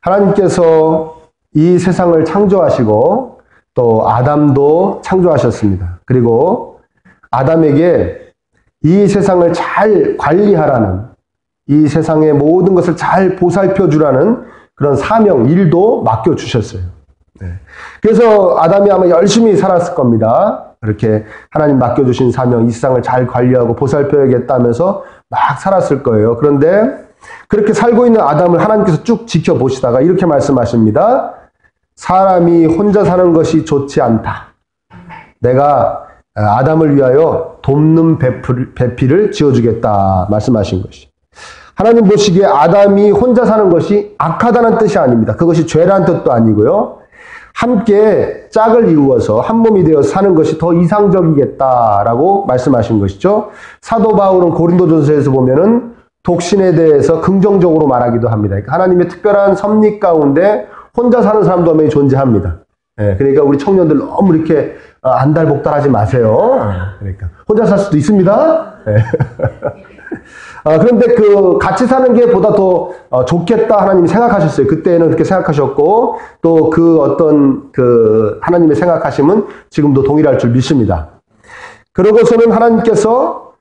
하나님께서 이 세상을 창조하시고 또 아담도 창조하셨습니다. 그리고 아담에게 이 세상을 잘 관리하라는, 이 세상의 모든 것을 잘 보살펴 주라는 그런 사명, 일도 맡겨주셨어요. 네. 그래서 아담이 아마 열심히 살았을 겁니다. 그렇게 하나님 맡겨주신 사명, 이 세상을 잘 관리하고 보살펴야겠다면서 막 살았을 거예요. 그런데 그렇게 살고 있는 아담을 하나님께서 쭉 지켜보시다가 이렇게 말씀하십니다. 사람이 혼자 사는 것이 좋지 않다. 내가 아담을 위하여 돕는 배필을 지어주겠다 말씀하신 것이. 하나님 보시기에 아담이 혼자 사는 것이 악하다는 뜻이 아닙니다. 그것이 죄라는 뜻도 아니고요. 함께 짝을 이루어서 한 몸이 되어 사는 것이 더 이상적이겠다라고 말씀하신 것이죠. 사도 바울은 고린도전서에서 보면은 독신에 대해서 긍정적으로 말하기도 합니다. 그러니까 하나님의 특별한 섭리 가운데 혼자 사는 사람도 분명히 존재합니다. 예, 그러니까 우리 청년들 너무 이렇게 안달복달하지 마세요. 그러니까 혼자 살 수도 있습니다. 예. 그런데 그 같이 사는 게 보다 더 좋겠다 하나님이 생각하셨어요. 그때는 그렇게 생각하셨고 또 그 어떤 그 하나님의 생각하심은 지금도 동일할 줄 믿습니다. 그러고서는 하나님께서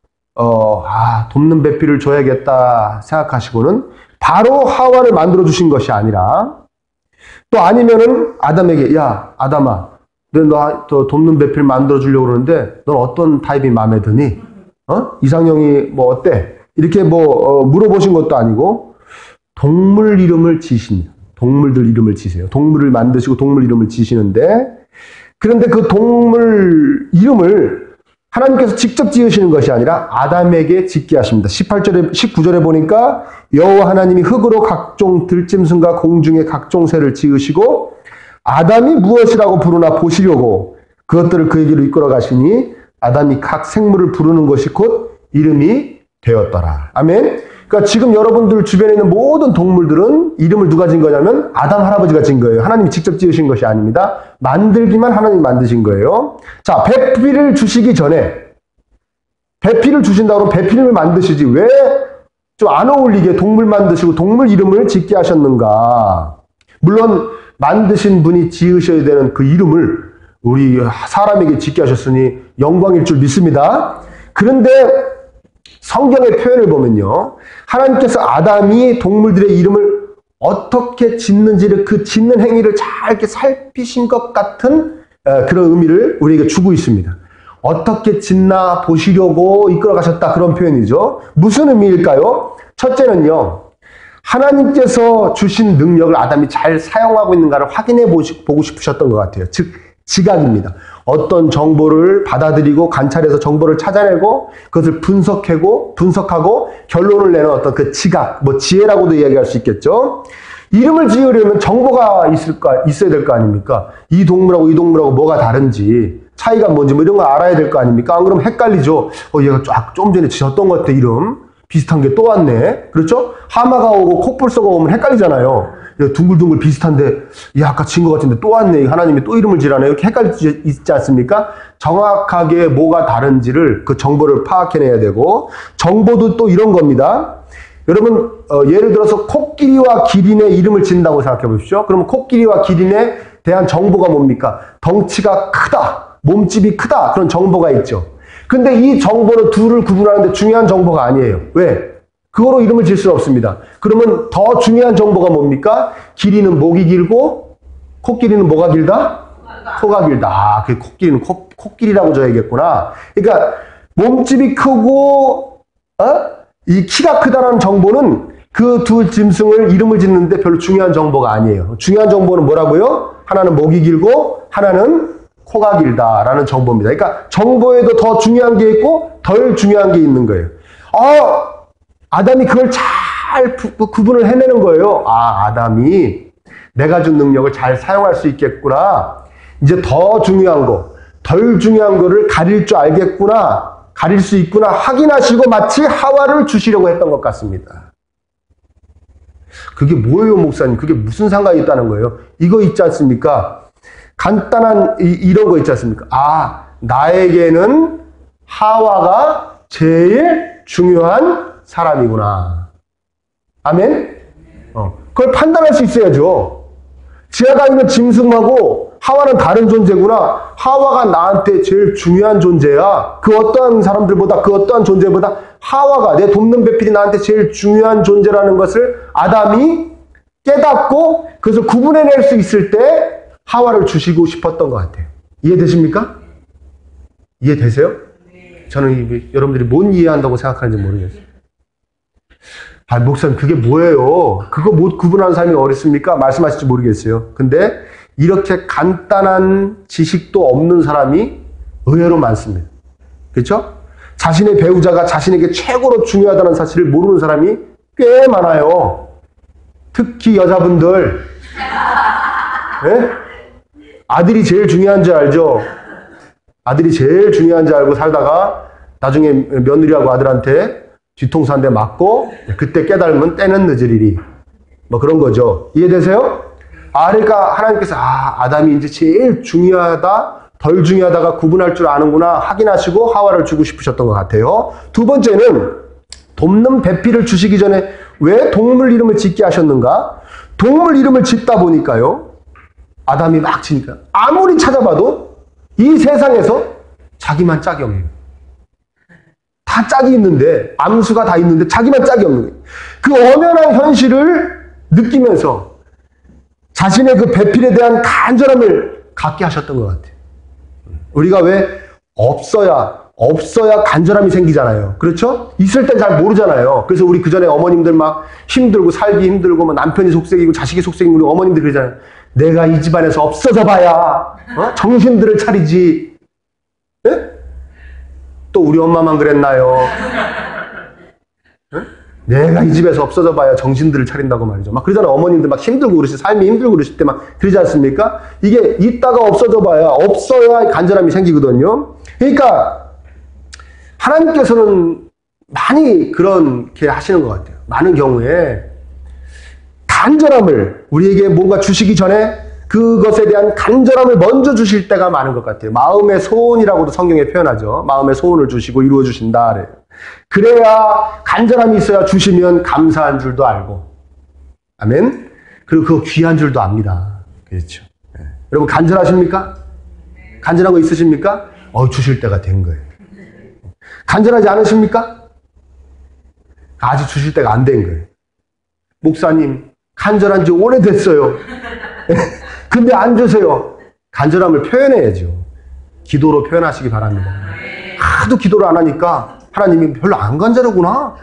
돕는 배필을 줘야겠다 생각하시고는 바로 하와를 만들어 주신 것이 아니라 또 아니면은 아담에게 야 아담아 너 돕는 배필 만들어 주려고 그러는데 넌 어떤 타입이 마음에 드니? 이상형이 뭐 어때? 이렇게 물어보신 것도 아니고 동물 이름을 지십니다. 동물들 이름을 지세요. 동물을 만드시고 동물 이름을 지시는데 그런데 그 동물 이름을 하나님께서 직접 지으시는 것이 아니라 아담에게 짓게 하십니다. 19절에 보니까 여호와 하나님이 흙으로 각종 들짐승과 공중의 각종 새를 지으시고 아담이 무엇이라고 부르나 보시려고 그것들을 그에게로 이끌어 가시니 아담이 각 생물을 부르는 것이 곧 이름이 되었더라. 아멘. 그러니까 지금 여러분들 주변에 있는 모든 동물들은 이름을 누가 진 거냐면 아담 할아버지가 진 거예요. 하나님이 직접 지으신 것이 아닙니다. 만들기만 하나님이 만드신 거예요. 자, 배필을 주시기 전에 배필을 주신다고 그러면 배필을 만드시지 왜 좀 안 어울리게 동물 만드시고 동물 이름을 짓게 하셨는가. 물론 만드신 분이 지으셔야 되는 그 이름을 우리 사람에게 짓게 하셨으니 영광일 줄 믿습니다. 그런데 성경의 표현을 보면요. 하나님께서 아담이 동물들의 이름을 어떻게 짓는지를 그 짓는 행위를 잘 이렇게 살피신 것 같은 그런 의미를 우리에게 주고 있습니다. 어떻게 짓나 보시려고 이끌어 가셨다 그런 표현이죠. 무슨 의미일까요? 첫째는요. 하나님께서 주신 능력을 아담이 잘 사용하고 있는가를 확인해 보고 싶으셨던 것 같아요. 즉 지각입니다. 어떤 정보를 받아들이고 관찰해서 정보를 찾아내고 그것을 분석하고 결론을 내는 어떤 그 지각, 지혜라고도 이야기할 수 있겠죠. 이름을 지으려면 정보가 있어야 될 거 아닙니까? 이 동물하고 이 동물하고 뭐가 다른지, 차이가 뭔지 이런 거 알아야 될 거 아닙니까? 안 그러면 헷갈리죠. 얘가 좀 전에 지었던 것 같아, 이름. 비슷한 게 또 왔네. 그렇죠? 하마가 오고 코뿔소가 오면 헷갈리잖아요. 둥글둥글 비슷한데 아까 지은 것 같은데 또 왔네. 하나님이 또 이름을 지라네. 이렇게 헷갈리지 있지 않습니까? 정확하게 뭐가 다른지를 그 정보를 파악해내야 되고 정보도 또 이런 겁니다. 여러분 예를 들어서 코끼리와 기린의 이름을 짓는다고 생각해 보십시오. 그러면 코끼리와 기린에 대한 정보가 뭡니까? 덩치가 크다. 몸집이 크다. 그런 정보가 있죠. 근데 이 정보는 둘을 구분하는데 중요한 정보가 아니에요. 왜? 그거로 이름을 지을 수는 없습니다. 그러면 더 중요한 정보가 뭡니까? 기린은 목이 길고 코끼리는 뭐가 길다? 코가 길다. 그 코끼리는 코끼리라고 줘야겠구나. 그러니까 몸집이 크고 이 키가 크다라는 정보는 그 두 짐승을 이름을 짓는데 별로 중요한 정보가 아니에요. 중요한 정보는 뭐라고요? 하나는 목이 길고 하나는 코가 길다라는 정보입니다. 그러니까 정보에도 더 중요한 게 있고 덜 중요한 게 있는 거예요. 아담이 그걸 잘 구분을 해내는 거예요. 아담이 내가 준 능력을 잘 사용할 수 있겠구나. 이제 더 중요한 거, 덜 중요한 거를 가릴 줄 알겠구나. 가릴 수 있구나 확인하시고 마치 하와를 주시려고 했던 것 같습니다. 그게 뭐예요, 목사님? 그게 무슨 상관이 있다는 거예요? 이거 있지 않습니까? 간단한 이런 거 있지 않습니까? 나에게는 하와가 제일 중요한 사람이구나. 아멘? 그걸 판단할 수 있어야죠. 지하다니는 짐승하고 하와는 다른 존재구나. 하와가 나한테 제일 중요한 존재야. 그 어떠한 사람들보다, 그 어떠한 존재보다 하와가, 내 돕는 배필이 나한테 제일 중요한 존재라는 것을 아담이 깨닫고 그것을 구분해낼 수 있을 때 하와를 주시고 싶었던 것 같아요. 이해되십니까? 이해되세요? 저는 여러분들이 뭔 이해한다고 생각하는지 모르겠어요. 목사님 그게 뭐예요? 그거 못 구분하는 사람이 어딨습니까? 말씀하실지 모르겠어요. 근데 이렇게 간단한 지식도 없는 사람이 의외로 많습니다. 그렇죠? 자신의 배우자가 자신에게 최고로 중요하다는 사실을 모르는 사람이 꽤 많아요. 특히 여자분들. 네? 아들이 제일 중요한 줄 알죠? 아들이 제일 중요한 줄 알고 살다가 나중에 며느리하고 아들한테 뒤통수 한 대 맞고 그때 깨달으면 때는 늦으리리. 뭐 그런 거죠. 이해되세요? 그러니까 하나님께서 아담이 이제 제일 중요하다, 덜 중요하다가 구분할 줄 아는구나 확인하시고 하와를 주고 싶으셨던 것 같아요. 두 번째는 돕는 배필을 주시기 전에 왜 동물 이름을 짓게 하셨는가? 동물 이름을 짓다 보니까요. 아담이 막 치니까 아무리 찾아봐도 이 세상에서 자기만 짝이 없는 거예요. 다 짝이 있는데, 암수가 다 있는데 자기만 짝이 없는 거예요. 그 엄연한 현실을 느끼면서 자신의 그 배필에 대한 간절함을 갖게 하셨던 것 같아요. 우리가 왜 없어야 간절함이 생기잖아요. 그렇죠? 있을 땐 잘 모르잖아요. 그래서 우리 그전에 어머님들 막 힘들고 살기 힘들고 막 남편이 속색이고 자식이 속색이고 우리 어머님들 그러잖아요. 내가 이 집안에서 없어져 봐야 정신들을 차리지. 네? 또 우리 엄마만 그랬나요? 네? 내가 이 집에서 없어져 봐야 정신들을 차린다고 말이죠. 막 그러잖아요. 어머님들 막 힘들고 그러실, 삶이 힘들고 그러실 때 막 그러지 않습니까? 이게 있다가 없어져 봐야, 없어야 간절함이 생기거든요. 그러니까 하나님께서는 많이 그렇게 하시는 것 같아요. 많은 경우에 간절함을 우리에게 뭔가 주시기 전에 그것에 대한 간절함을 먼저 주실 때가 많은 것 같아요. 마음의 소원이라고도 성경에 표현하죠. 마음의 소원을 주시고 이루어 주신다. 그래야 간절함이 있어야 주시면 감사한 줄도 알고. 아멘. 그리고 그거 귀한 줄도 압니다. 그렇죠. 네. 여러분 간절하십니까? 간절한 거 있으십니까? 주실 때가 된 거예요. 간절하지 않으십니까? 아직 주실 때가 안 된 거예요. 목사님, 간절한 지 오래됐어요. 근데 안 주세요. 간절함을 표현해야죠. 기도로 표현하시기 바랍니다. 하도 기도를 안 하니까 하나님이 별로 안 간절하구나.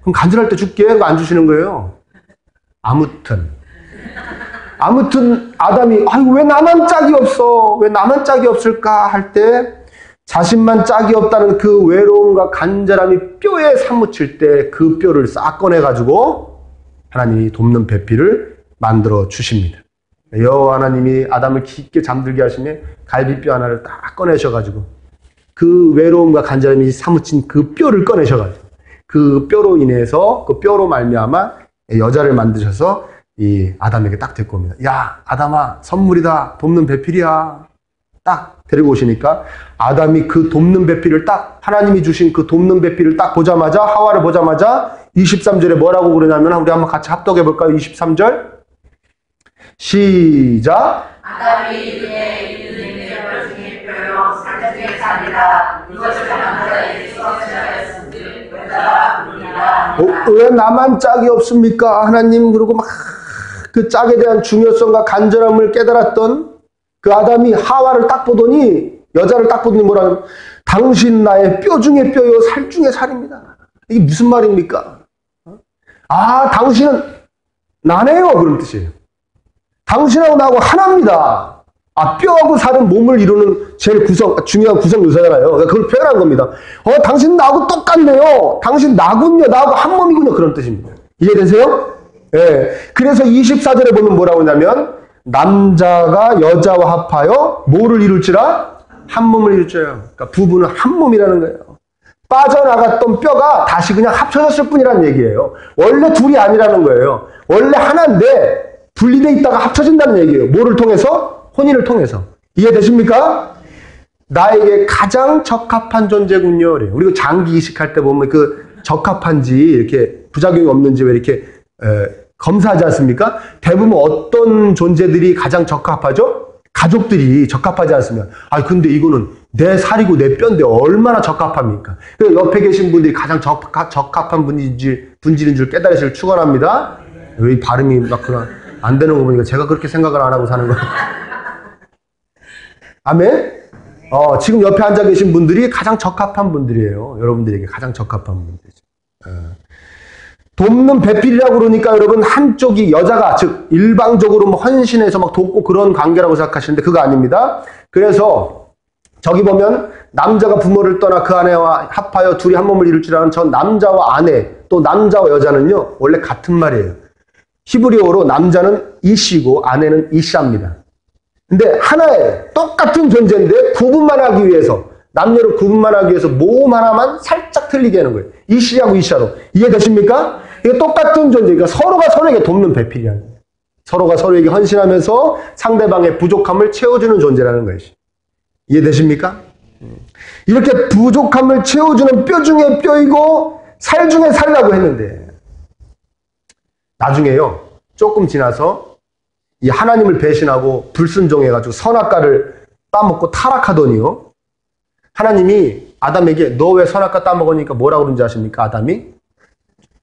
그럼 간절할 때 줄게. 안 주시는 거예요. 아무튼 아담이 왜 나만 짝이 없어? 왜 나만 짝이 없을까? 할 때 자신만 짝이 없다는 그 외로움과 간절함이 뼈에 사무칠 때 그 뼈를 싹 꺼내가지고 하나님이 돕는 배필을 만들어 주십니다. 여호와 하나님이 아담을 깊게 잠들게 하시며 갈비뼈 하나를 딱 꺼내셔가지고 그 외로움과 간절함이 사무친 그 뼈를 꺼내셔가지고 그 뼈로 인해서 그 뼈로 말미암아 여자를 만드셔서 이 아담에게 딱 데리고 옵니다. 야, 아담아, 선물이다. 돕는 배필이야. 딱 데리고 오시니까 아담이 그 돕는 배필을 딱 하나님이 주신 그 돕는 배필을 딱 보자마자 하와를 보자마자 23절에 뭐라고 그러냐면 우리 한번 같이 합독해 볼까요? 23절 시작. 아담이 그의 이름의 뼈 중에 뼈요 살 중에 살이라 이것을 남자에게 성취하였으니 여자가 부르리라. 왜 나만 짝이 없습니까? 하나님. 그러고 막 그 짝에 대한 중요성과 간절함을 깨달았던 그 아담이 하와를 딱 보더니 여자를 딱 보더니 뭐라는 당신 나의 뼈 중에 뼈요 살 중에 살입니다. 이게 무슨 말입니까? 당신은 나네요. 그런 뜻이에요. 당신하고 나하고 하나입니다. 뼈하고 살은 몸을 이루는 제일 중요한 구성 요소잖아요. 그걸 표현한 겁니다. 당신 나하고 똑같네요. 당신 나군요. 나하고 한 몸이군요. 그런 뜻입니다. 이해되세요? 예. 그래서 24절에 보면 뭐라고 하냐면 남자가 여자와 합하여 뭐를 이룰지라? 한 몸을 이룰지라. 그러니까 부부는 한 몸이라는 거예요. 빠져나갔던 뼈가 다시 그냥 합쳐졌을 뿐이라는 얘기예요. 원래 둘이 아니라는 거예요. 원래 하나인데 분리되어 있다가 합쳐진다는 얘기예요. 뭐를 통해서? 혼인을 통해서. 이해되십니까? 나에게 가장 적합한 존재군요. 그래요. 우리가 장기 이식할 때 보면 그 적합한지 이렇게 부작용이 없는지 왜 이렇게 검사하지 않습니까? 대부분 어떤 존재들이 가장 적합하죠? 가족들이 적합하지 않습니까? 아, 근데 이거는 내 살이고 내 뼈인데 얼마나 적합합니까? 그래서 옆에 계신 분들이 가장 적합한 분들인 줄 깨달으시길 축원합니다. 왜 발음이 막 그런 안 되는 거 보니까 제가 그렇게 생각을 안 하고 사는 거예요. 아멘? 지금 옆에 앉아 계신 분들이 가장 적합한 분들이에요. 여러분들에게 가장 적합한 분들이죠. 돕는 배필이라고 그러니까 여러분 한쪽이 여자가 즉 일방적으로 뭐 헌신해서 막 돕고 그런 관계라고 생각하시는데 그거 아닙니다. 그래서 저기 보면 남자가 부모를 떠나 그 아내와 합하여 둘이 한 몸을 이룰 줄 아는 저 남자와 아내 또 남자와 여자는요 원래 같은 말이에요. 히브리어로 남자는 이시고 아내는 이샤입니다. 근데 하나의 똑같은 존재인데 구분만 하기 위해서 남녀를 구분만 하기 위해서 모음 하나만 살짝 틀리게 하는 거예요. 이시하고 이샤로. 이해되십니까? 이게 똑같은 존재. 그러니까 서로가 서로에게 돕는 배필이라는 거예요. 서로가 서로에게 헌신하면서 상대방의 부족함을 채워주는 존재라는 것이. 이해되십니까? 이렇게 부족함을 채워주는 뼈 중에 뼈이고 살 중에 살이라고 했는데 나중에요. 조금 지나서 이 하나님을 배신하고 불순종해가지고 선악과를 따먹고 타락하더니요. 하나님이 아담에게 너 왜 선악과 따먹으니까 뭐라고 그런지 아십니까? 아담이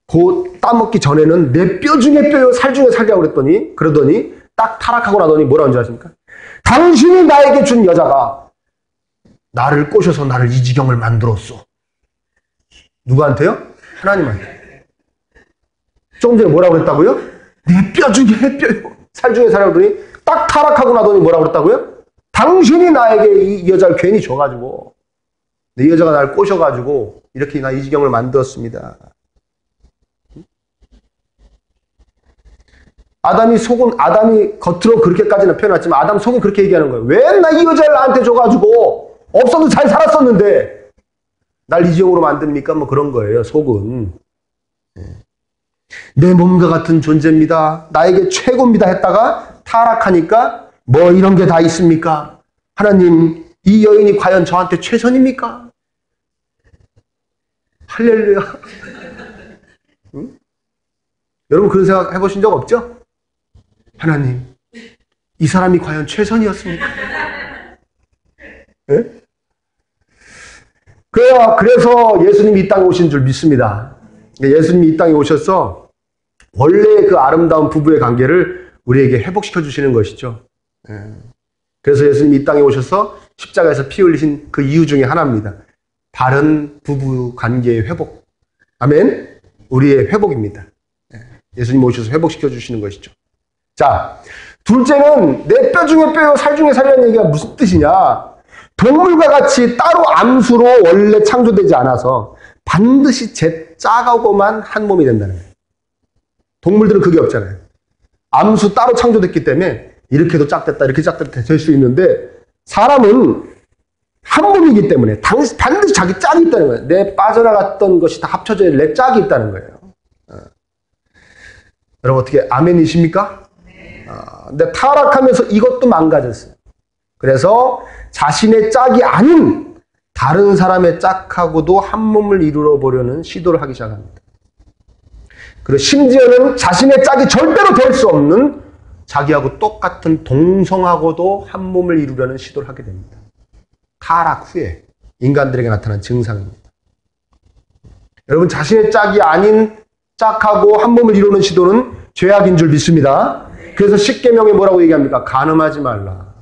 그 따먹기 전에는 내 뼈 중에 뼈요 살 중에 살이라고 그러더니 딱 타락하고 나더니 뭐라고 그런지 아십니까? 당신이 나에게 준 여자가 나를 꼬셔서 나를 이 지경을 만들었어. 누구한테요? 하나님한테. 조금 전에 뭐라고 그랬다고요? 내 뼈 중에 뼈요 살 중에 살이라고 그러더니 딱 타락하고 나더니 뭐라고 그랬다고요? 당신이 나에게 이 여자를 괜히 줘가지고 내 여자가 나를 꼬셔가지고 이렇게 나 이 지경을 만들었습니다. 아담이 겉으로 그렇게까지는 표현했지만 아담 속은 그렇게 얘기하는 거예요. 왜 나 이 여자를 나한테 줘가지고 없어도 잘 살았었는데 날 이 지경으로 만듭니까? 뭐 그런 거예요. 속은. 내 몸과 같은 존재입니다. 나에게 최고입니다 했다가 타락하니까 뭐 이런 게 다 있습니까? 하나님 이 여인이 과연 저한테 최선입니까? 할렐루야. 응? 여러분 그런 생각 해보신 적 없죠? 하나님 이 사람이 과연 최선이었습니까? 네? 그래서 예수님이 이 땅에 오신 줄 믿습니다. 예수님이 이 땅에 오셔서 원래 그 아름다운 부부의 관계를 우리에게 회복시켜 주시는 것이죠. 그래서 예수님이 이 땅에 오셔서 십자가에서 피 흘리신 그 이유 중에 하나입니다. 바른 부부 관계의 회복. 아멘. 우리의 회복입니다. 예수님 오셔서 회복시켜 주시는 것이죠. 자, 둘째는 내 뼈 중에 뼈요 살 중에 살이라는 얘기가 무슨 뜻이냐. 동물과 같이 따로 암수로 원래 창조되지 않아서 반드시 짜가고만 한 몸이 된다는 거예요. 동물들은 그게 없잖아요. 암수 따로 창조됐기 때문에 이렇게도 짝됐다 이렇게 짝됐다 될 수 있는데 사람은 한 몸이기 때문에 반드시 자기 짝이 있다는 거예요. 내 빠져나갔던 것이 다 합쳐져 내 짝이 있다는 거예요. 여러분 어떻게 아멘이십니까? 근데 타락하면서 이것도 망가졌어요. 그래서 자신의 짝이 아닌 다른 사람의 짝하고도 한 몸을 이루어 보려는 시도를 하기 시작합니다. 그리고 심지어는 자신의 짝이 절대로 될 수 없는 자기하고 똑같은 동성하고도 한 몸을 이루려는 시도를 하게 됩니다. 타락 후에 인간들에게 나타난 증상입니다. 여러분 자신의 짝이 아닌 짝하고 한 몸을 이루는 시도는 죄악인 줄 믿습니다. 그래서 10계명에 뭐라고 얘기합니까? 간음하지 말라.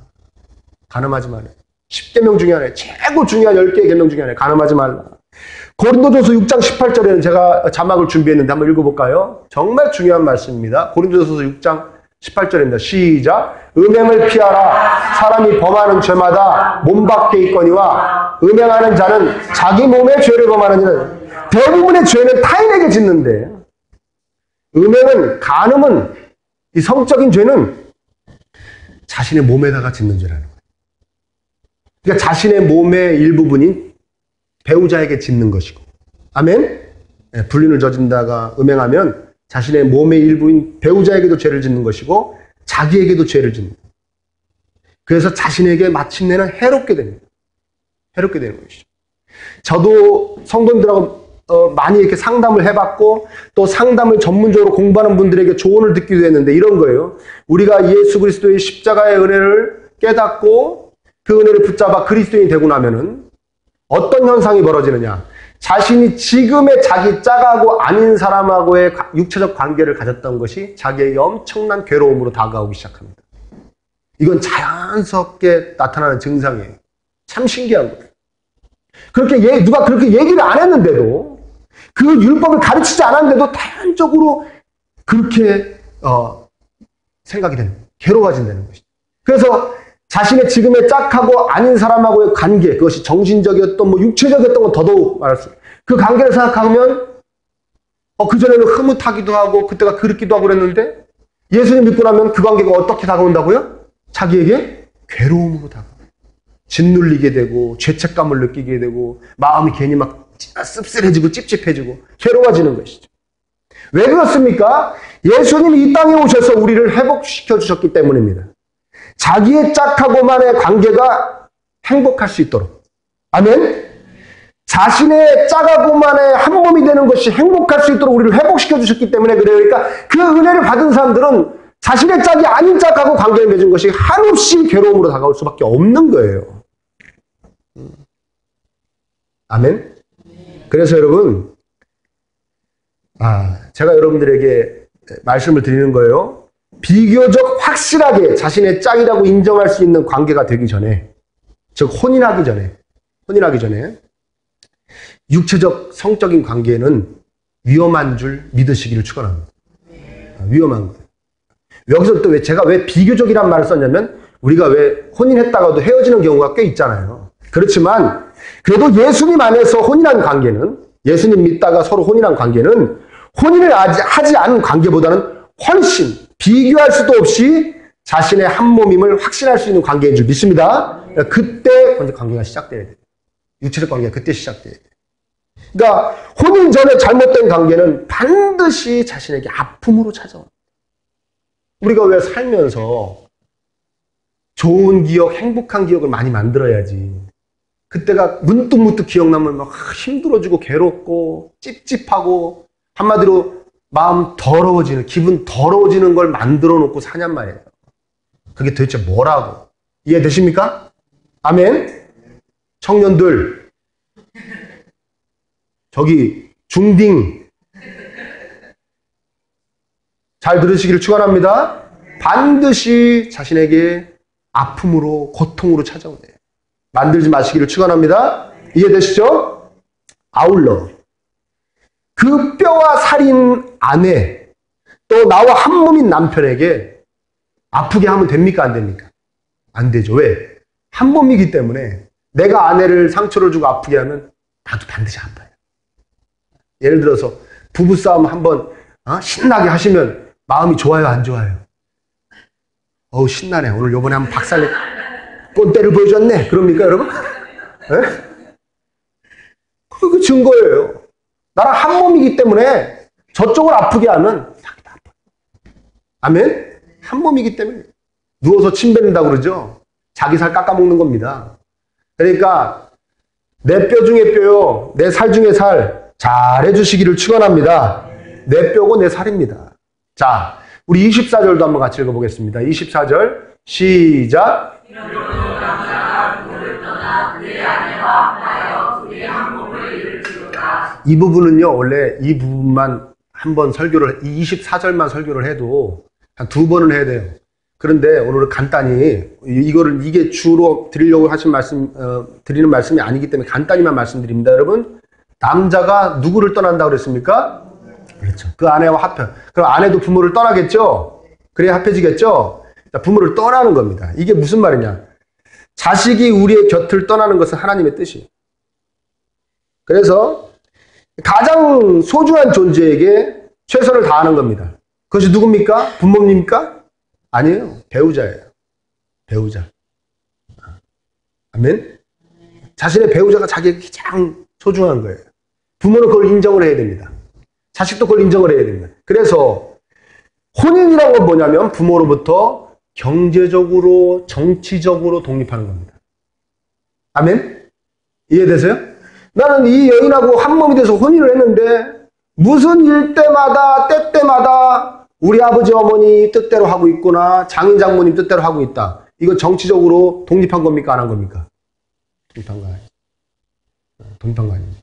간음하지 말라. 10계명 중에 하나예요. 최고 중요한 10개의 계명 중에 하나예요. 간음하지 말라. 고린도전서 6장 18절에는 제가 자막을 준비했는데 한번 읽어볼까요? 정말 중요한 말씀입니다. 고린도전서 6장 18절입니다. 시작. 음행을 피하라. 사람이 범하는 죄마다 몸 밖에 있거니와 음행하는 자는 자기 몸의 죄를 범하는 자는 대부분의 죄는 타인에게 짓는데 음행은 간음은 이 성적인 죄는 자신의 몸에다가 짓는 죄라는 거예요. 그러니까 자신의 몸의 일부분인 배우자에게 짓는 것이고 아멘? 불륜을 저진다가 음행하면 자신의 몸의 일부인 배우자에게도 죄를 짓는 것이고 자기에게도 죄를 짓는 거예요. 그래서 자신에게 마침내는 해롭게 됩니다. 해롭게 되는 것이죠. 저도 성도님들하고 많이 이렇게 상담을 해봤고 또 상담을 전문적으로 공부하는 분들에게 조언을 듣기도 했는데 이런 거예요. 우리가 예수 그리스도의 십자가의 은혜를 깨닫고 그 은혜를 붙잡아 그리스도인이 되고 나면은 어떤 현상이 벌어지느냐. 자신이 지금의 자기 짝하고 아닌 사람하고의 육체적 관계를 가졌던 것이 자기에게 엄청난 괴로움으로 다가오기 시작합니다. 이건 자연스럽게 나타나는 증상이에요. 참 신기한 거예요. 그렇게 누가 그렇게 얘기를 안 했는데도 그 율법을 가르치지 않았는데도 자연적으로 그렇게 생각이 되는 거예요. 괴로워진다는 것이죠. 그래서 자신의 지금의 짝하고 아닌 사람하고의 관계, 그것이 정신적이었던 뭐 육체적이었던 건 더더욱 말할 수 있어요. 그 관계를 생각하면 그전에는 흐뭇하기도 하고 그때가 그립기도 하고 그랬는데 예수님 믿고 나면 그 관계가 어떻게 다가온다고요? 자기에게 괴로움으로 다가와요. 짓눌리게 되고 죄책감을 느끼게 되고 마음이 괜히 막 씁쓸해지고 찝찝해지고 괴로워지는 것이죠. 왜 그렇습니까? 예수님이 이 땅에 오셔서 우리를 회복시켜 주셨기 때문입니다. 자기의 짝하고만의 관계가 행복할 수 있도록. 아멘? 자신의 짝하고만의 한 몸이 되는 것이 행복할 수 있도록 우리를 회복시켜 주셨기 때문에 그래요. 그러니까 그 은혜를 받은 사람들은 자신의 짝이 아닌 짝하고 관계를 맺은 것이 한없이 괴로움으로 다가올 수밖에 없는 거예요. 아멘? 그래서 여러분, 제가 여러분들에게 말씀을 드리는 거예요. 비교적 확실하게 자신의 짝이라고 인정할 수 있는 관계가 되기 전에, 즉 혼인하기 전에 육체적 성적인 관계는 위험한 줄 믿으시기를 축원합니다. 위험한 거예요. 여기서 또 제가 왜 비교적이란 말을 썼냐면 우리가 왜 혼인했다가도 헤어지는 경우가 꽤 있잖아요. 그렇지만 그래도 예수님 안에서 혼인한 관계는, 예수님 믿다가 서로 혼인한 관계는 혼인을 하지 않은 관계보다는 훨씬 비교할 수도 없이 자신의 한 몸임을 확신할 수 있는 관계인 줄 믿습니다. 그때 먼저 관계가 시작돼야 돼요. 육체적 관계가 그때 시작돼야 돼요. 그러니까 혼인 전에 잘못된 관계는 반드시 자신에게 아픔으로 찾아옵니다. 우리가 왜 살면서 좋은 기억, 행복한 기억을 많이 만들어야지. 그때가 문득문득 기억나면 막 힘들어지고 괴롭고 찝찝하고 한마디로 마음 더러워지는, 기분 더러워지는 걸 만들어 놓고 사냔 말이에요. 그게 도대체 뭐라고? 이해되십니까? 아멘? 청년들, 저기 중딩 잘 들으시기를 축원합니다. 반드시 자신에게 아픔으로, 고통으로 찾아오네요. 만들지 마시기를 축원합니다. 이해되시죠? 아울러 그 뼈와 살인 아내, 또 나와 한 몸인 남편에게 아프게 하면 됩니까? 안 됩니까? 안 되죠. 왜? 한 몸이기 때문에 내가 아내를 상처를 주고 아프게 하면 나도 반드시 아파요. 예를 들어서 부부싸움 한번 신나게 하시면 마음이 좋아요? 안 좋아요? 어우 신나네. 오늘 요번에 한번 박살내 꼰대를 보여줬네. 그럽니까 여러분? 네? 그 증거예요. 나랑 한 몸이기 때문에 저쪽을 아프게 하면 자기도 아파요. 아멘? 한 몸이기 때문에 누워서 침 뱉는다고 그러죠. 자기 살 깎아먹는 겁니다. 그러니까 내 뼈 중에 뼈요, 내 살 중에 살 잘해주시기를 축원합니다. 내 뼈고 내 살입니다. 자, 우리 24절도 한번 같이 읽어보겠습니다. 24절 시작. 이 부분은요, 원래 이 부분만 한번 설교를, 이 24절만 설교를 해도 한 2번은 해야 돼요. 그런데 오늘은 간단히, 이게 주로 드리려고 하신 드리는 말씀이 아니기 때문에 간단히만 말씀드립니다. 여러분, 남자가 누구를 떠난다고 그랬습니까? 그렇죠. 그 아내와 합해. 그럼 아내도 부모를 떠나겠죠? 그래야 합해지겠죠? 부모를 떠나는 겁니다. 이게 무슨 말이냐? 자식이 우리의 곁을 떠나는 것은 하나님의 뜻이에요. 그래서 가장 소중한 존재에게 최선을 다하는 겁니다. 그것이 누굽니까? 부모입니까? 아니에요. 배우자예요. 배우자. 아멘? 자신의 배우자가 자기에게 가장 소중한 거예요. 부모는 그걸 인정을 해야 됩니다. 자식도 그걸 인정을 해야 됩니다. 그래서 혼인이라는 건 뭐냐면 부모로부터 경제적으로, 정치적으로 독립하는 겁니다. 아멘? 이해되세요? 나는 이 여인하고 한 몸이 돼서 혼인을 했는데 무슨 일 때마다 때 때마다 우리 아버지 어머니 뜻대로 하고 있구나. 장인 장모님 뜻대로 하고 있다. 이거 정치적으로 독립한 겁니까? 안 한 겁니까? 독립한 거 아니에요. 독립한 거 아닙니다.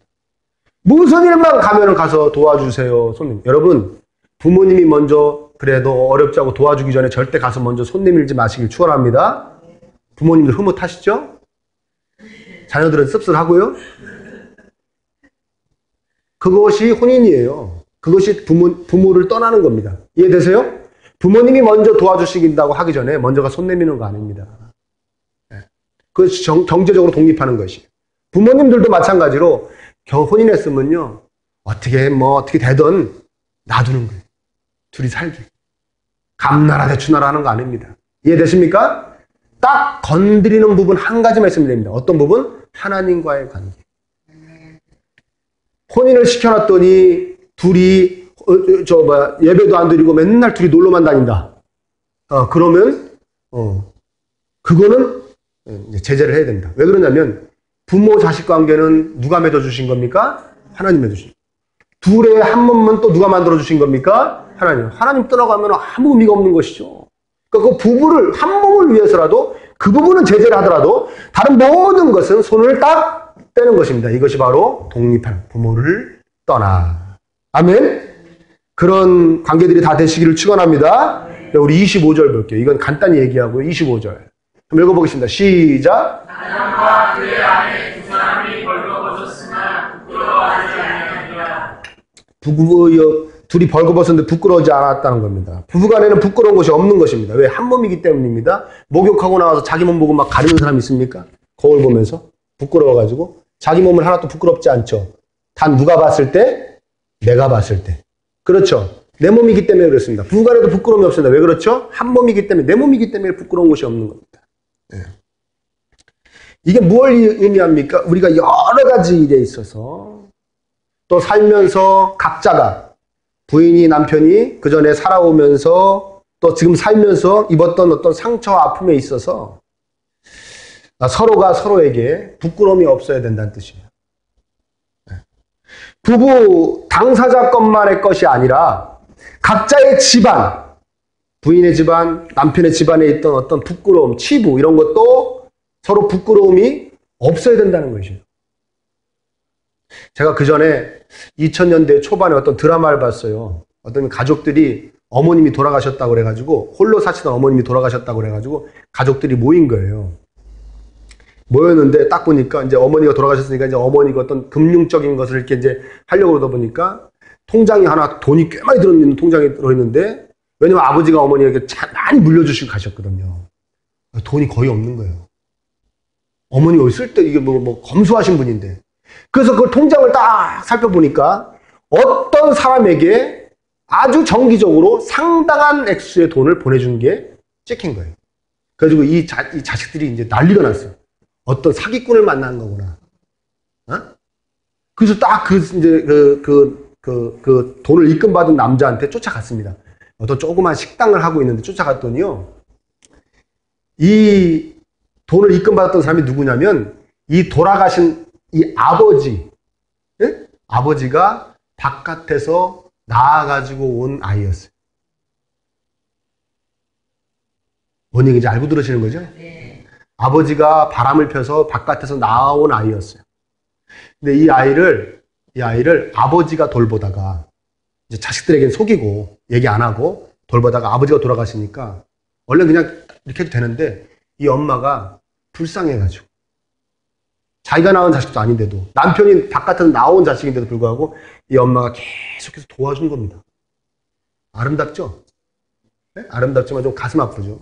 무슨 일만 가면은 가서 도와주세요. 손님. 여러분, 부모님이 먼저 그래도 어렵지 않고 도와주기 전에 절대 가서 먼저 손 내밀지 마시길 축원합니다. 부모님들 흐뭇하시죠? 자녀들은 씁쓸하고요. 그것이 혼인이에요. 그것이 부모를 떠나는 겁니다. 이해되세요? 부모님이 먼저 도와주시긴다고 하기 전에 먼저가 손 내미는 거 아닙니다. 그것이 경제적으로 독립하는 것이. 부모님들도 마찬가지로 혼인했으면요. 어떻게 되든 놔두는 거예요. 둘이 살기. 감나라 대추나라 하는 거 아닙니다. 이해되십니까? 딱 건드리는 부분 한 가지 말씀드립니다. 어떤 부분? 하나님과의 관계. 혼인을 시켜놨더니 둘이 예배도 안 드리고 맨날 둘이 놀러만 다닌다. 그러면 그거는 이제 제재를 해야 된다. 왜 그러냐면 부모 자식 관계는 누가 맺어주신 겁니까? 하나님 맺어주신. 둘의 한 몸은 또 누가 만들어주신 겁니까? 하나님. 하나님 떠나가면 아무 의미가 없는 것이죠. 그러니까 그 부부를 한 몸을 위해서라도 그 부분은 제재를 하더라도 다른 모든 것은 손을 딱 떼는 것입니다. 이것이 바로 독립한 부모를 떠나. 아멘. 그런 관계들이 다 되시기를 축원합니다. 우리 25절 볼게요. 이건 간단히 얘기하고요. 25절. 한번 읽어보겠습니다. 시작. 아담과 그의 아내 두 사람이 벌거벗었으나 부끄러워하지 아니하니라. 둘이 벌거벗었는데 부끄러워하지 않았다는 겁니다. 부부간에는 부끄러운 것이 없는 것입니다. 왜? 한 몸이기 때문입니다. 목욕하고 나와서 자기 몸 보고 막 가리는 사람 있습니까? 거울 보면서 부끄러워가지고 자기 몸을 하나도 부끄럽지 않죠. 단 누가 봤을 때? 내가 봤을 때. 그렇죠. 내 몸이기 때문에 그렇습니다. 부부간에도 부끄러움이 없습니다. 왜 그렇죠? 한 몸이기 때문에, 내 몸이기 때문에 부끄러운 것이 없는 겁니다. 네. 이게 무엇을 의미합니까? 우리가 여러 가지 일에 있어서 또 살면서 각자가 부인이 남편이 그 전에 살아오면서 또 지금 살면서 입었던 어떤 상처와 아픔에 있어서 서로가 서로에게 부끄러움이 없어야 된다는 뜻이에요. 부부 당사자 것만의 것이 아니라 각자의 집안, 부인의 집안, 남편의 집안에 있던 어떤 부끄러움, 치부 이런 것도 서로 부끄러움이 없어야 된다는 것이에요. 제가 그 전에 2000년대 초반에 어떤 드라마를 봤어요. 어떤 가족들이 어머님이 돌아가셨다고 그래가지고 홀로 사시던 어머님이 돌아가셨다고 그래가지고 가족들이 모인 거예요. 모였는데 딱 보니까 이제 어머니가 돌아가셨으니까 이제 어머니가 어떤 금융적인 것을 이렇게 이제 하려고 그러다 보니까 통장이 하나 돈이 꽤 많이 들어있는 통장이 들어있는데 왜냐면 아버지가 어머니에게 많이 물려주시고 가셨거든요. 돈이 거의 없는 거예요. 어머니가 쓸 때 이게 뭐 검소하신 분인데 그래서 그 통장을 딱 살펴보니까 어떤 사람에게 아주 정기적으로 상당한 액수의 돈을 보내준 게 찍힌 거예요. 그래가지고 이 자식들이 이제 난리가 났어요. 어떤 사기꾼을 만난 거구나. 그래서 딱 그 돈을 입금받은 남자한테 쫓아갔습니다. 어떤 조그만 식당을 하고 있는데 쫓아갔더니요. 이 돈을 입금받았던 사람이 누구냐면 이 돌아가신 이 아버지, 예? 아버지가 바깥에서 낳아가지고 온 아이였어요. 뭔 얘기인지 알고 들으시는 거죠? 네. 아버지가 바람을 펴서 바깥에서 낳아온 아이였어요. 근데 이 아이를 아버지가 돌보다가 이제 자식들에게는 속이고 얘기 안 하고 돌보다가 아버지가 돌아가시니까 원래 그냥 이렇게 해도 되는데 이 엄마가 불쌍해가지고 자기가 낳은 자식도 아닌데도 남편이 바깥에서 나온 자식인데도 불구하고 이 엄마가 계속해서 도와준 겁니다. 아름답죠? 네? 아름답지만 좀 가슴 아프죠?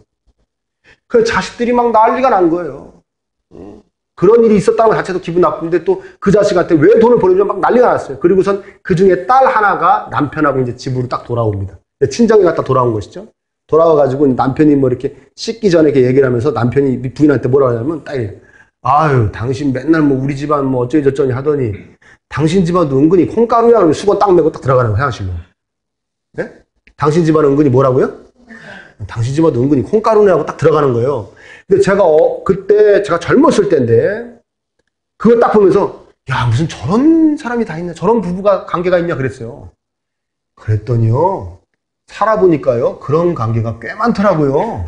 그래서 자식들이 막 난리가 난 거예요. 그런 일이 있었다는 것 자체도 기분 나쁜데 또 그 자식한테 왜 돈을 보내주면 막 난리가 났어요. 그리고선 그 중에 딸 하나가 남편하고 이제 집으로 딱 돌아옵니다. 친정에 갔다 돌아온 것이죠. 돌아와가지고 남편이 뭐 이렇게 씻기 전에 이렇게 얘기를 하면서 남편이 부인한테 뭐라고 하냐면 딸이 아유 당신 맨날 뭐 우리 집안 뭐 어쩌니 저쩌니 하더니 당신 집안도 은근히 콩가루야 그러면 수건 딱 메고 딱 들어가는 거야 화장실로. 네? 당신 집안은 은근히 뭐라고요? 당신 집안도 은근히 콩가루네 하고 딱 들어가는 거예요. 근데 제가 그때 제가 젊었을 때인데 그걸 딱 보면서 야, 무슨 저런 사람이 다 있냐, 저런 부부가 관계가 있냐 그랬어요. 그랬더니요, 살아보니까요, 그런 관계가 꽤 많더라고요.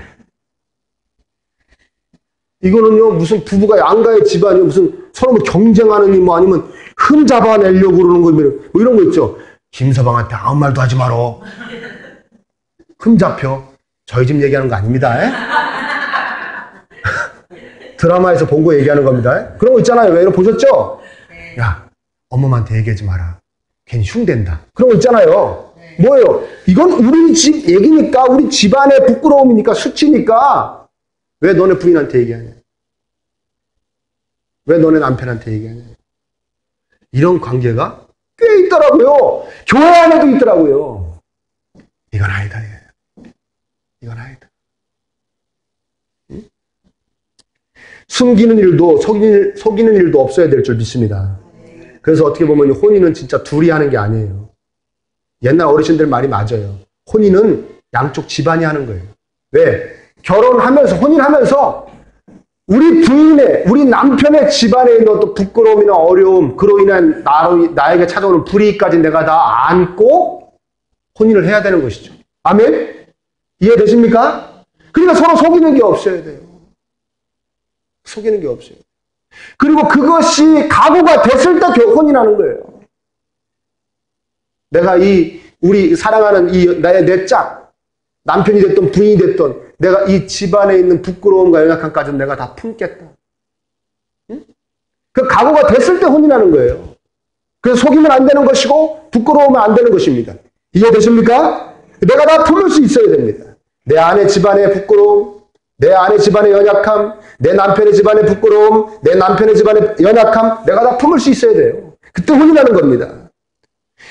이거는요, 무슨 부부가 양가의 집안이요, 무슨 서로 뭐 경쟁하느니 뭐 아니면 흠 잡아내려고 그러는 거, 뭐 이런 거 있죠. 김서방한테 아무 말도 하지 말어. 흠 잡혀. 저희 집 얘기하는 거 아닙니다. 드라마에서 본 거 얘기하는 겁니다. 그런 거 있잖아요. 왜 이런 보셨죠? 야, 엄마한테 얘기하지 마라. 괜히 흉댄다. 그런 거 있잖아요. 뭐예요? 이건 우리 집 얘기니까, 우리 집안의 부끄러움이니까, 수치니까, 왜 너네 부인한테 얘기하냐? 왜 너네 남편한테 얘기하냐? 이런 관계가 꽤 있더라고요. 교회 안에도 있더라고요. 이건 아니다. 이건 아니다. 응? 숨기는 일도, 속이는 일도 없어야 될 줄 믿습니다. 그래서 어떻게 보면 혼인은 진짜 둘이 하는 게 아니에요. 옛날 어르신들 말이 맞아요. 혼인은 양쪽 집안이 하는 거예요. 왜? 결혼하면서, 혼인하면서 우리 부인의, 우리 남편의 집안에 있는 어떤 부끄러움이나 어려움, 그로 인한 나에게 찾아오는 불이익까지 내가 다 안고 혼인을 해야 되는 것이죠. 아멘? 이해되십니까? 그러니까 서로 속이는 게 없어야 돼요. 속이는 게 없어요. 그리고 그것이 각오가 됐을 때 혼인하는 거예요. 내가 우리 사랑하는 내 짝, 남편이 됐던 부인이 됐던 내가 이 집안에 있는 부끄러움과 연약함까지는 내가 다 품겠다. 응? 그 각오가 됐을 때 혼인하는 거예요. 그래서 속이면 안 되는 것이고 부끄러우면 안 되는 것입니다. 이해되십니까? 내가 다 품을 수 있어야 됩니다. 내 아내 집안의 부끄러움, 내 아내 집안의 연약함, 내 남편의 집안의 부끄러움, 내 남편의 집안의 연약함, 내가 다 품을 수 있어야 돼요. 그때 혼인하는 겁니다.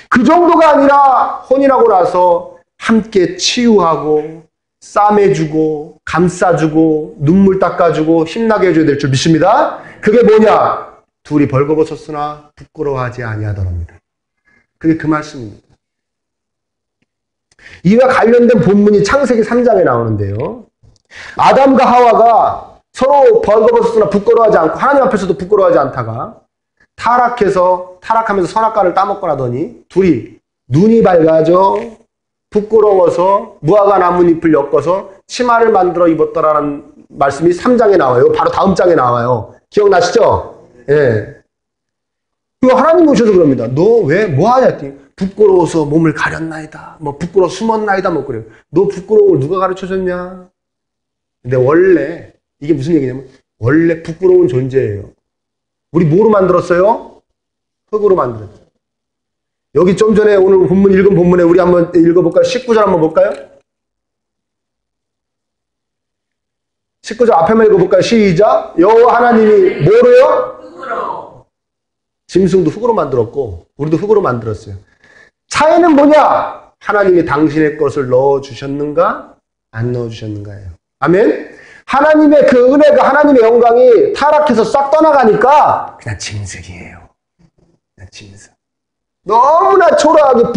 그 정도가 아니라 혼인하고 나서 함께 치유하고 싸매주고 감싸주고 눈물 닦아주고 힘나게 해줘야 될 줄 믿습니다. 그게 뭐냐? 둘이 벌거벗었으나 부끄러워하지 아니하더랍니다. 그게 그 말씀입니다. 이와 관련된 본문이 창세기 3장에 나오는데요. 아담과 하와가 서로 벌거벗었으나 부끄러워하지 않고 하나님 앞에서도 부끄러워하지 않다가 타락하면서 선악과를 따먹고 나더니 둘이 눈이 밝아져 부끄러워서 무화과 나뭇잎을 엮어서 치마를 만들어 입었더라는 말씀이 3장에 나와요. 바로 다음 장에 나와요. 기억나시죠? 예. 그리고 하나님 오셔서 그럽니다. 너 왜 뭐하냐 했더니 부끄러워서 몸을 가렸나이다. 뭐 부끄러워 숨었나이다. 뭐 그래요. 너 부끄러움을 누가 가르쳐줬냐? 근데 원래 이게 무슨 얘기냐면 원래 부끄러운 존재예요. 우리 뭐로 만들었어요? 흙으로 만들었죠. 여기 좀 전에 오늘 본문 읽은 본문에 우리 한번 읽어볼까요? 19절 한번 볼까요? 19절 앞에만 읽어볼까요? 시작. 여호와 하나님이 뭐로요? 흙으로. 짐승도 흙으로 만들었고 우리도 흙으로 만들었어요. 차이는 뭐냐? 하나님이 당신의 것을 넣어주셨는가? 안 넣어주셨는가예요. 아멘? 하나님의 그 은혜가 하나님의 영광이 타락해서 싹 떠나가니까 그냥 짐승이에요. 그냥 짐승. 너무나 초라하고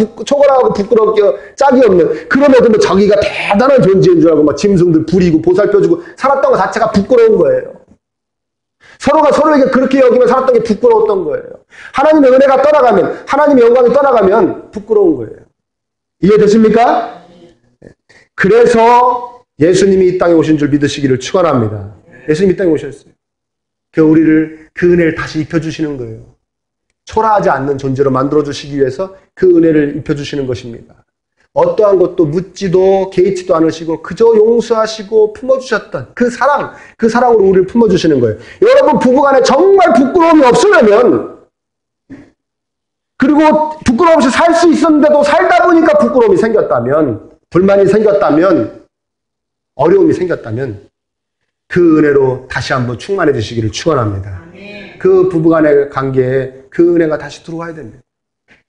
부끄럽게 짝이 없는 그런 애들 뭐 자기가 대단한 존재인 줄 알고 막 짐승들 부리고 보살펴주고 살았던 것 자체가 부끄러운 거예요. 서로가 서로에게 그렇게 여기면 살았던 게 부끄러웠던 거예요. 하나님의 은혜가 떠나가면 하나님의 영광이 떠나가면 부끄러운 거예요. 이해되십니까? 그래서 예수님이 이 땅에 오신 줄 믿으시기를 축원합니다. 예수님이 이 땅에 오셨어요. 우리를 그 은혜를 다시 입혀주시는 거예요. 초라하지 않는 존재로 만들어주시기 위해서 그 은혜를 입혀주시는 것입니다. 어떠한 것도 묻지도 개의치도 않으시고 그저 용서하시고 품어주셨던 그 사랑으로 우리를 품어주시는 거예요. 여러분 부부간에 정말 부끄러움이 없으려면 그리고 부끄러움 없이 살 수 있었는데도 살다 보니까 부끄러움이 생겼다면 불만이 생겼다면 어려움이 생겼다면 그 은혜로 다시 한번 충만해 주시기를 축원합니다. 그 부부간의 관계에 그 은혜가 다시 들어와야 됩니다.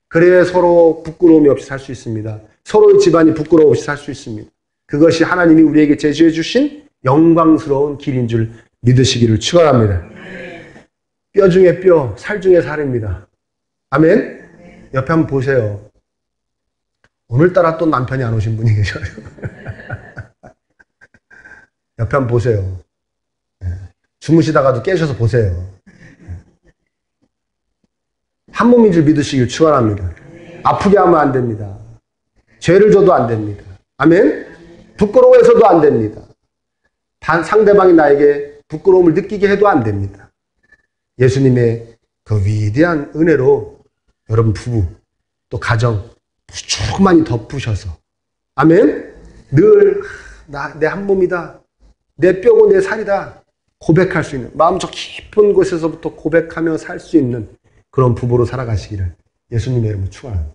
그래야 서로 부끄러움이 없이 살 수 있습니다. 서로의 집안이 부끄러움 없이 살 수 있습니다. 그것이 하나님이 우리에게 제시해 주신 영광스러운 길인 줄 믿으시기를 축원합니다. 뼈 중에 뼈, 살 중에 살입니다. 아멘? 옆에 한번 보세요. 오늘따라 또 남편이 안 오신 분이 계셔요. 옆에 한번 보세요. 주무시다가도 깨셔서 보세요. 한 몸인 줄 믿으시길 축원합니다. 아프게 하면 안 됩니다. 죄를 져도 안 됩니다. 아멘? 부끄러워해서도 안 됩니다. 상대방이 나에게 부끄러움을 느끼게 해도 안 됩니다. 예수님의 그 위대한 은혜로 여러분 부부 또 가정 조금만이 덮으셔서 아멘? 늘 내 한 몸이다. 내 뼈고 내 살이다. 고백할 수 있는 마음 저 깊은 곳에서부터 고백하며 살 수 있는 그런 부부로 살아가시기를 예수님의 이름으로 축원합니다.